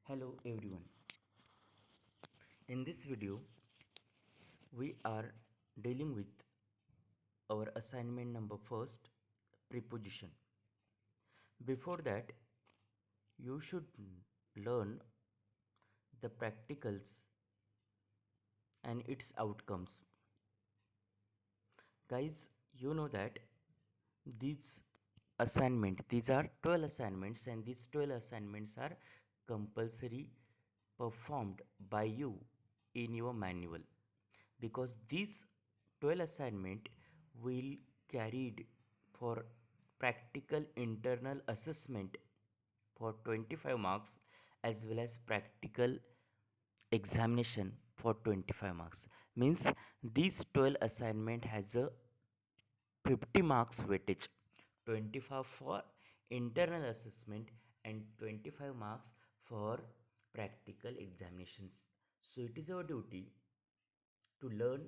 Hello everyone. In this video, we are dealing with our assignment number first, preposition. Before that, you should learn the practicals and its outcomes. Guys, you know that these these are 12 assignments, and these 12 assignments are compulsory performed by you in your manual, because these 12 assignment will carried for practical internal assessment for 25 marks, as well as practical examination for 25 marks. Means these 12 assignment has a 50 marks weightage, 25 for internal assessment and 25 marks for practical examinations. So it is our duty to learn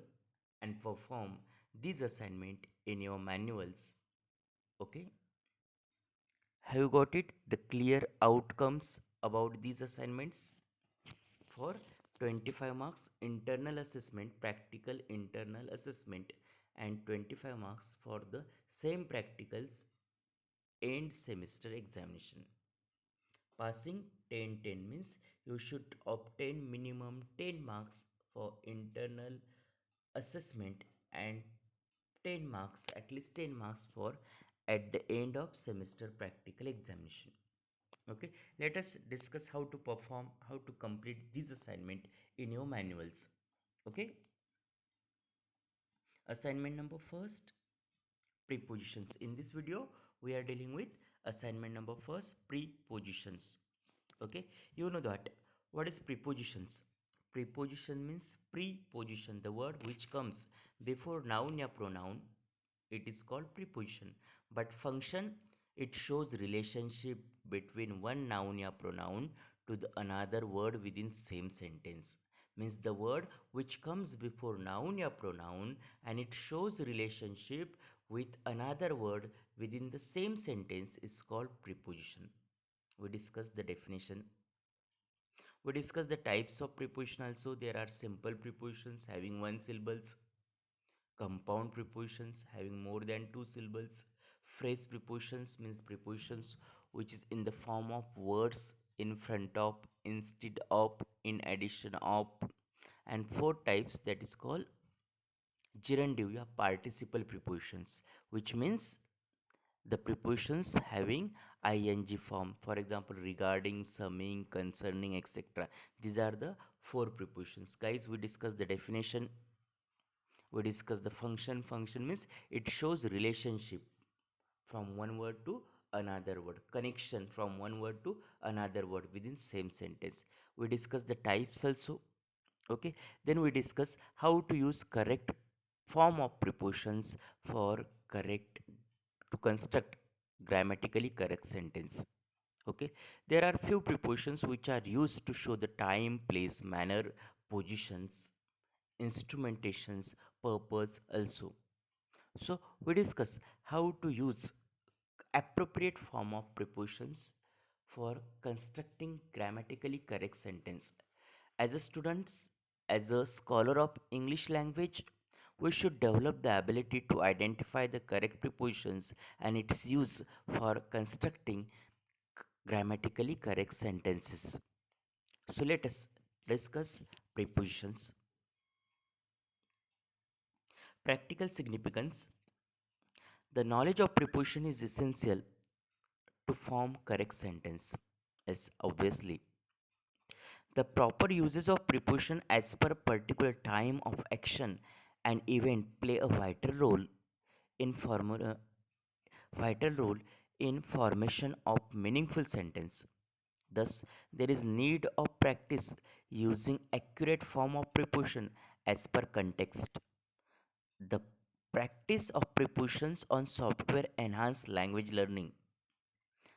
and perform these assignment in your manuals. Okay, have you got it, the clear outcomes about these assignments? For 25 marks internal assessment, practical internal assessment, and 25 marks for the same practicals end semester examination. Passing 10-10 means you should obtain minimum 10 marks for internal assessment and 10 marks, at least 10 marks for at the end of semester practical examination. Okay, let us discuss how to perform, how to complete this assignment in your manuals. Okay, assignment number first, prepositions. In this video we are dealing with assignment number first, prepositions. Okay, you know that what is prepositions? Preposition means preposition, the word which comes before noun or pronoun, it is called preposition. But function, it shows relationship between one noun or pronoun to the another word within same sentence. Means the word which comes before noun or pronoun and it shows relationship with another word within the same sentence is called preposition. We discussed the definition. We discussed the types of preposition also. There are simple prepositions having one syllables, compound prepositions having more than two syllables, phrase prepositions means prepositions which is in the form of words in front of, instead of, in addition of, and four types, that is called gerundive, participle prepositions, which means the prepositions having ing form, for example regarding, summing, concerning, etc. These are the four prepositions. Guys, we discussed the definition. We discussed the function. Function means it shows relationship from one word to another word, connection from one word to another word within same sentence. We discussed the types also. Okay, then we discuss how to use correct form of prepositions for correct, to construct grammatically correct sentence. Okay, there are few prepositions which are used to show the time, place, manner, positions, instrumentations, purpose also. So we discuss how to use appropriate form of prepositions for constructing grammatically correct sentence. As a student, as a scholar of English language, we should develop the ability to identify the correct prepositions and its use for constructing grammatically correct sentences. So let us discuss prepositions. Practical significance. The knowledge of preposition is essential to form correct sentence. Yes, obviously. The proper uses of preposition as per particular time of action and event play a vital role in formation of meaningful sentence. Thus, there is need of practice using accurate form of preposition as per context. The practice of prepositions on software enhance language learning.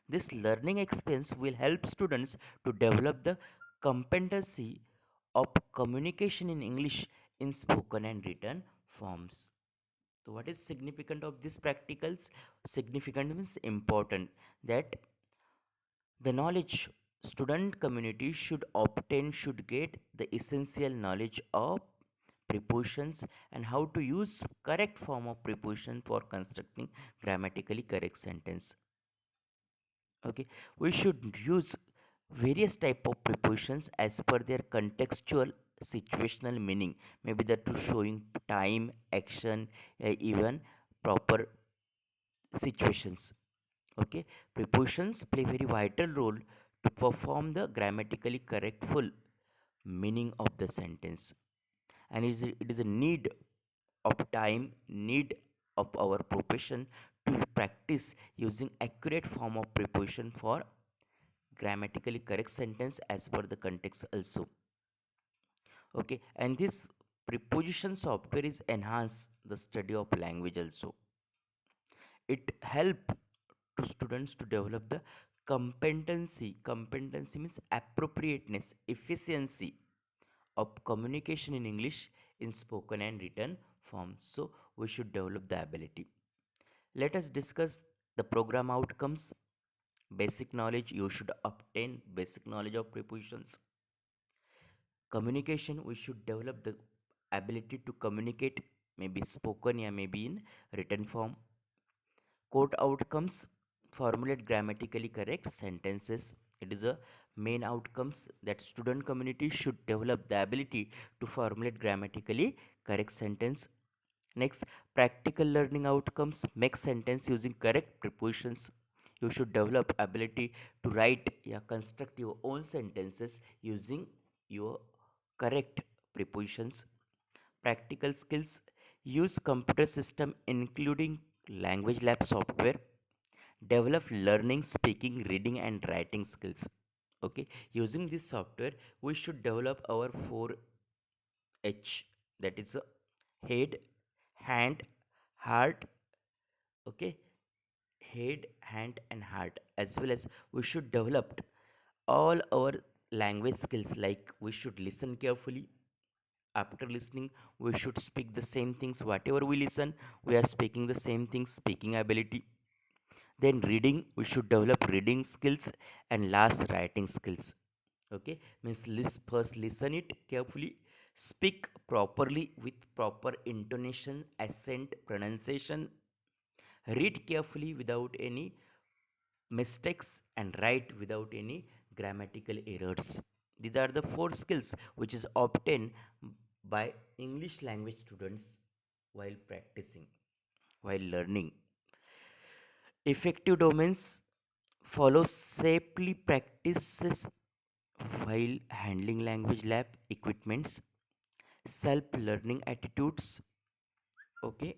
This learning experience will help students to develop the competency of communication in English in spoken and written forms. So what is significant of these practicals? Significant means important, that the knowledge, student community should get the essential knowledge of prepositions and how to use correct form of preposition for constructing grammatically correct sentence. Okay, we should use various type of prepositions as per their contextual situational meaning, maybe that to showing time, action, even proper situations. Okay, prepositions play very vital role to perform the grammatically correct full meaning of the sentence, and it is a need of time, need of our profession to practice using accurate form of preposition for grammatically correct sentence as per the context also. Okay, and this preposition software is enhance the study of language also. It help to students to develop the competency means appropriateness, efficiency of communication in English in spoken and written form. So we should develop the ability. Let us discuss the program outcomes. Basic knowledge, you should obtain basic knowledge of prepositions. Communication, we should develop the ability to communicate, maybe spoken, yeah, maybe in written form. Quote outcomes, formulate grammatically correct sentences. It is a main outcomes that student community should develop the ability to formulate grammatically correct sentence. Next, practical learning outcomes, make sentence using correct prepositions. You should develop ability to write, yeah, construct your own sentences using your correct prepositions. Practical skills, use computer system including language lab software. Develop learning, speaking, reading and writing skills. Okay, using this software we should develop our 4H, that is head, hand, heart. Okay, head, hand and heart, as well as we should develop all our language skills, like we should listen carefully. After listening, we should speak the same things. Whatever we listen, we are speaking the same things, speaking ability. Then reading, we should develop reading skills. And last, writing skills. Okay, means first listen it carefully, speak properly with proper intonation, accent, pronunciation, read carefully without any mistakes, and write without any grammatical errors. These are the four skills which is obtained by English language students while practicing, while learning. Effective domains, follow safely practices while handling language lab equipments. Self learning attitudes. Okay,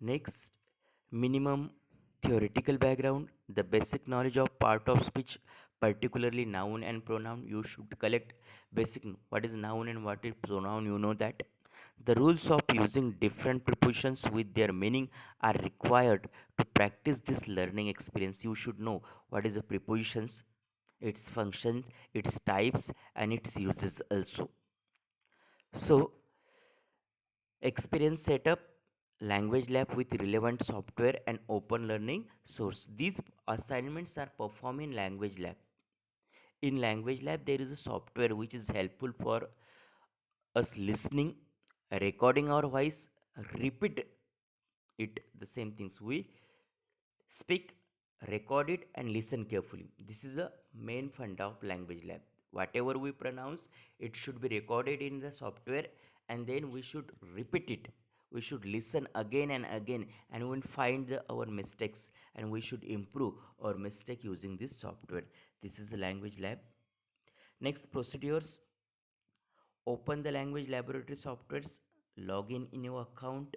next, minimum theoretical background, the basic knowledge of part of speech, particularly noun and pronoun. You should collect basic what is noun and what is pronoun, you know that. The rules of using different prepositions with their meaning are required to practice this learning experience. You should know what is the prepositions, its functions, its types and its uses also. So experience setup, language lab with relevant software and open learning source. These assignments are performed in language lab. In language lab, there is a software which is helpful for us listening, recording our voice, repeat it, the same things. We speak, record it, and listen carefully. This is the main funda of language lab. Whatever we pronounce, it should be recorded in the software, and then we should repeat it. We should listen again and again, and we will find our mistakes, and we should improve our mistake using this software. This is the language lab. Next, procedures: open the language laboratory softwares, log in your account,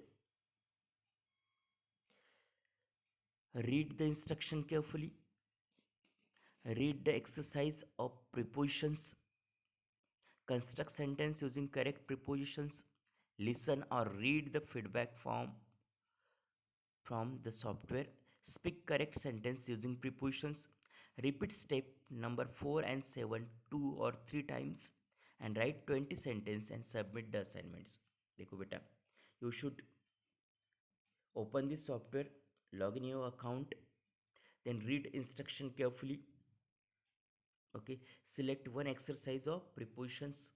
read the instruction carefully, read the exercise of prepositions, construct sentence using correct prepositions, listen or read the feedback form from the software, speak correct sentence using prepositions, repeat step number 4 and 7 2 or 3 times, and write 20 sentences and submit the assignments. देखो बेटा, you should open this software, log in your account, then read instruction carefully, Okay, select one exercise of prepositions.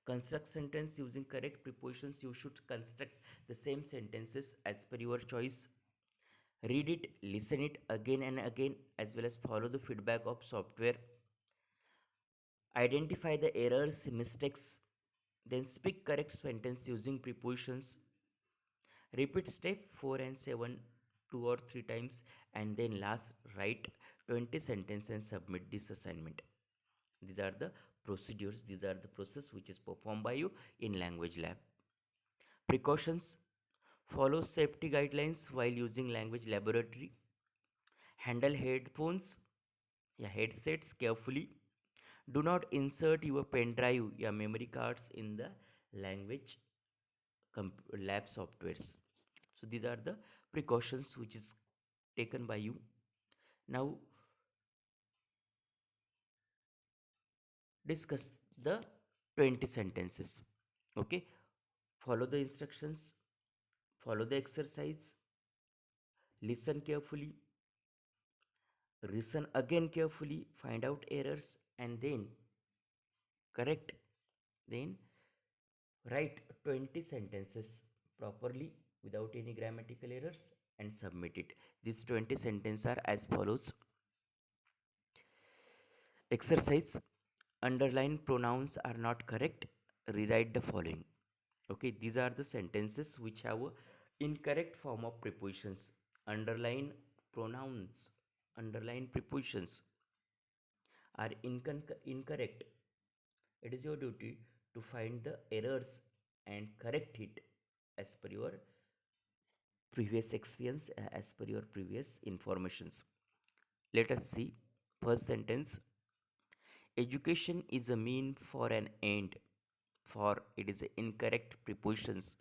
Construct sentence using correct prepositions. You should construct the same sentences as per your choice. Read it, listen it again and again, as well as follow the feedback of software. Identify the errors, mistakes, then speak correct sentence using prepositions. Repeat step 4 and 7 two or three times, and then last write 20 sentences and submit this assignment. These are the procedures, these are the process which is performed by you in language lab. Precautions: follow safety guidelines while using language laboratory. Handle headphones, yeah, headsets carefully. Do not insert your pen drive, yeah, memory cards in the language lab softwares. So these are the precautions which is taken by you. Now discuss the 20 sentences. Okay, follow the instructions, follow the exercise, listen carefully, listen again carefully, find out errors, and then correct. Then write 20 sentences properly without any grammatical errors and submit it. These 20 sentences are as follows. Exercise: underline pronouns are not correct. Rewrite the following. Okay, these are the sentences which have a incorrect form of prepositions. Underline pronouns, underline prepositions are incorrect. It is your duty to find the errors and correct it as per your previous experience, as per your previous informations. Let us see. First sentence: education is a mean for an end. For it is incorrect prepositions.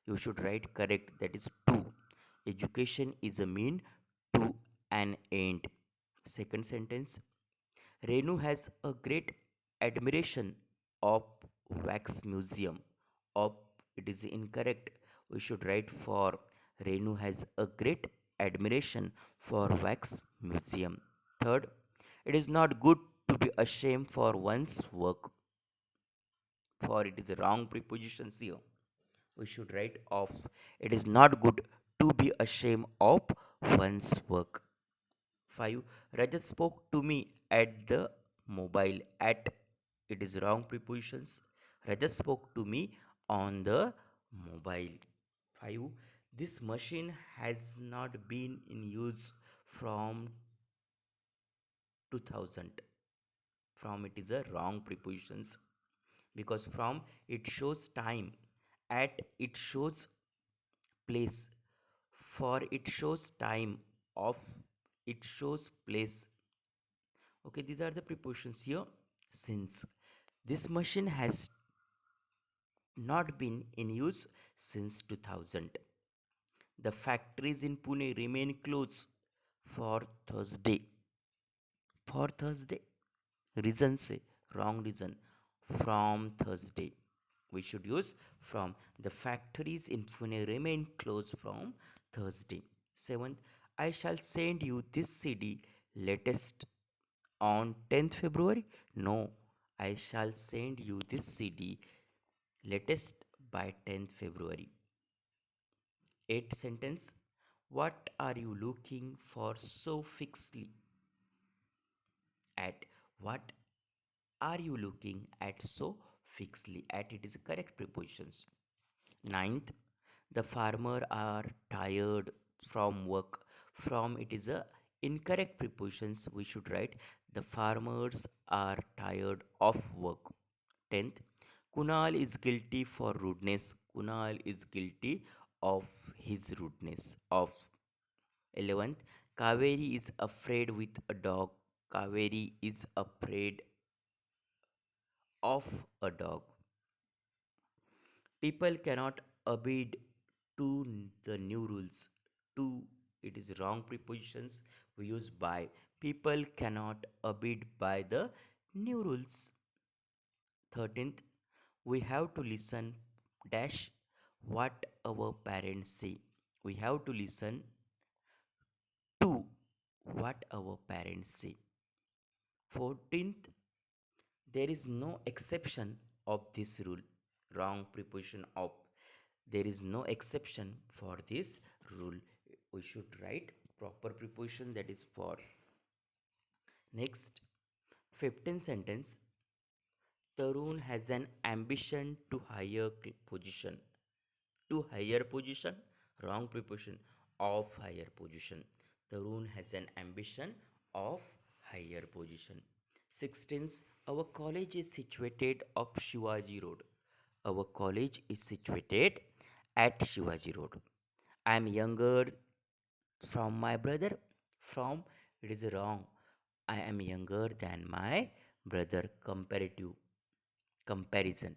You should write correct, that is to. Education is a mean to an end. Second sentence: Renu has a great admiration of wax museum. Of it is incorrect. We should write for. Renu has a great admiration for wax museum. Third, it is not good to be ashamed for one's work. For it is a wrong prepositions here. We should write of. It is not good to be ashamed of one's work. 5. Rajat spoke to me at the mobile. At it is wrong prepositions. Rajat spoke to me on the mobile. 5. This machine has not been in use from 2000. From it is a wrong prepositions, because from it shows time, at it shows place, for it shows time, of it shows place. Okay, these are the prepositions here. Since this machine has not been in use since 2000. The factories in Pune remain closed for Thursday. For Thursday. Reason say wrong reason. From Thursday. We should use from. The factories in Pune remain closed from Thursday. 7th, I shall send you this CD latest on 10th February. No, I shall send you this CD latest by 10th February. 8th sentence, what are you looking for so fixedly? At what are you looking at so fixedly? At it is correct prepositions. Ninth, the farmer are tired from work. From it is a incorrect prepositions. We should write the farmers are tired of work. 10th, Kunal is guilty for rudeness. Kunal is guilty of his rudeness. Of 11th, Kaveri is afraid with a dog. Kaveri is afraid of a dog. People cannot abide to the new rules. To it is wrong prepositions. We use by. People cannot abide by the new rules. 13th, we have to listen dash what our parents say. We have to listen to what our parents say. 14th, there is no exception of this rule. Wrong preposition of. There is no exception for this rule. We should write proper preposition, that is for. Next, 15th sentence. Tarun has an ambition to higher position. To higher position, wrong preposition, of higher position. Tarun has an ambition of higher position. 16th, our college is situated off Shivaji Road. Our college is situated at Shivaji Road. I am younger from my brother. From, it is wrong. I am younger than my brother. Comparative, comparison,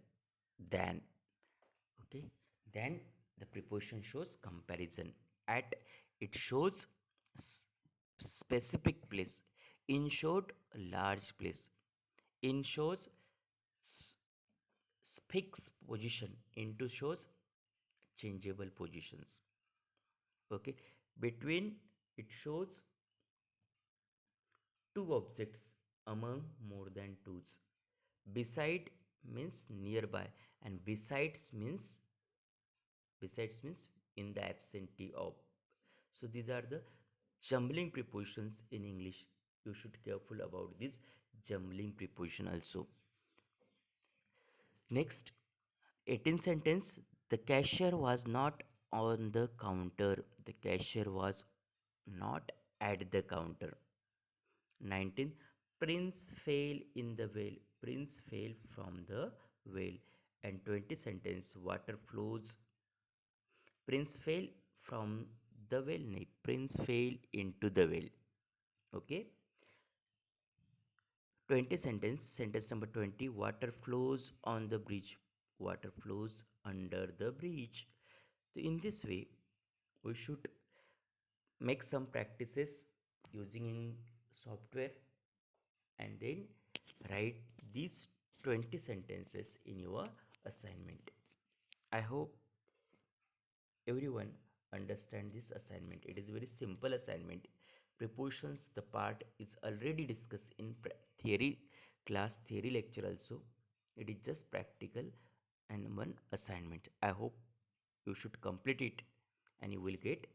than. Okay, then the preposition shows comparison. At, it shows specific place. In short, large place. In shows fixed position. Into shows changeable positions. Okay, between, it shows two objects among more than twos. Beside means nearby, and besides means in the absentee of. So these are the jumbling prepositions in English. You should careful about this jumbling preposition also. Next, 18th sentence. The cashier was not on the counter. The cashier was not at the counter. 19. Prince fell in the well. Prince fell from the well. And 20 sentence. Water flows. Prince fell from the well. No, Prince fell into the well. Okay. 20 sentence. Sentence number 20. Water flows on the bridge. Water flows under the bridge. So in this way, we should make some practices using in software, and then write these 20 sentences in your assignment. I hope everyone understand this assignment. It is very simple assignment. Prepositions, the part is already discussed in theory class, theory lecture also. It is just practical and one assignment. I hope you should complete it and you will get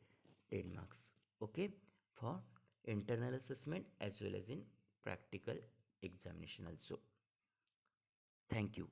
10 marks. Okay, for internal assessment as well as in practical examination also. Thank you.